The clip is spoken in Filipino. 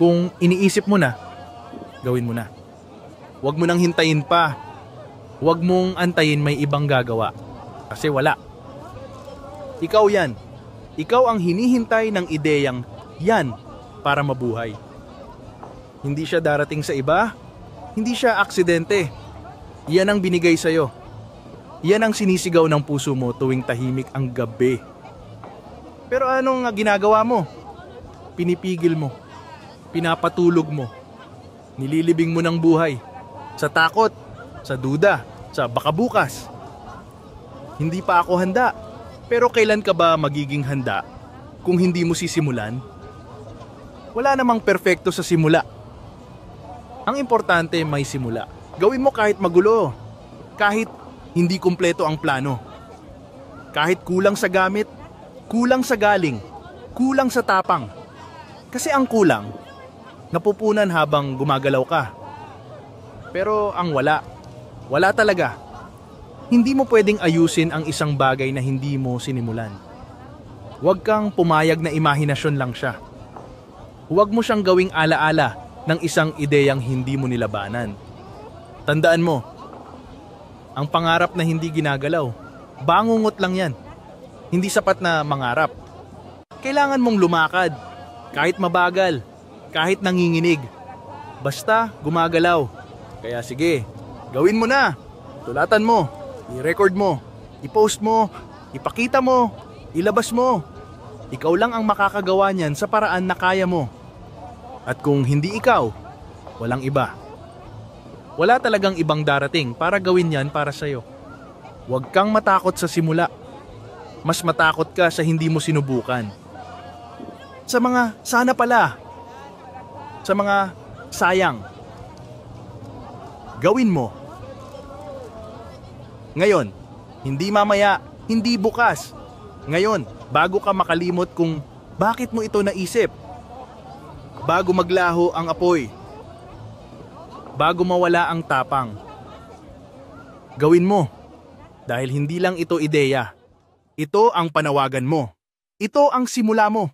Kung iniisip mo na, gawin mo na. Huwag mo nang hintayin pa. Huwag mong antayin may ibang gagawa. Kasi wala. Ikaw yan. Ikaw ang hinihintay ng ideyang yan para mabuhay. Hindi siya darating sa iba. Hindi siya aksidente. Yan ang binigay sa'yo. Yan ang sinisigaw ng puso mo tuwing tahimik ang gabi. Pero anong ginagawa mo? Pinipigil mo. Pinapatulog mo. Nililibing mo ng buhay. Sa takot, sa duda, sa baka bukas. Hindi pa ako handa. Pero kailan ka ba magiging handa kung hindi mo sisimulan? Wala namang perpekto sa simula. Ang importante may simula. Gawin mo kahit magulo. Kahit hindi kumpleto ang plano. Kahit kulang sa gamit, kulang sa galing, kulang sa tapang. Kasi ang kulang, napupunan habang gumagalaw ka. Pero ang wala talaga. Hindi mo pwedeng ayusin ang isang bagay na hindi mo sinimulan. Huwag kang pumayag na imahinasyon lang siya. Huwag mo siyang gawing alaala ng isang ideyang hindi mo nilabanan. Tandaan mo, ang pangarap na hindi ginagalaw, bangungot lang yan. Hindi sapat na mangarap. Kailangan mong lumakad, kahit mabagal, kahit nanginginig. Basta gumagalaw. Kaya sige, gawin mo na. Tulatan mo, i-record mo, i-post mo, ipakita mo, ilabas mo. Ikaw lang ang makakagawa niyan sa paraan na kaya mo. At kung hindi ikaw, walang iba. Wala talagang ibang darating para gawin yan para sa'yo. Huwag kang matakot sa simula. Mas matakot ka sa hindi mo sinubukan. Sa mga sana pala. Sa mga sayang. Gawin mo. Ngayon, hindi mamaya, hindi bukas. Ngayon, bago ka makalimot kung bakit mo ito naisip. Bago maglaho ang apoy. Bago mawala ang tapang. Gawin mo. Dahil hindi lang ito ideya. Ito ang panawagan mo. Ito ang simula mo.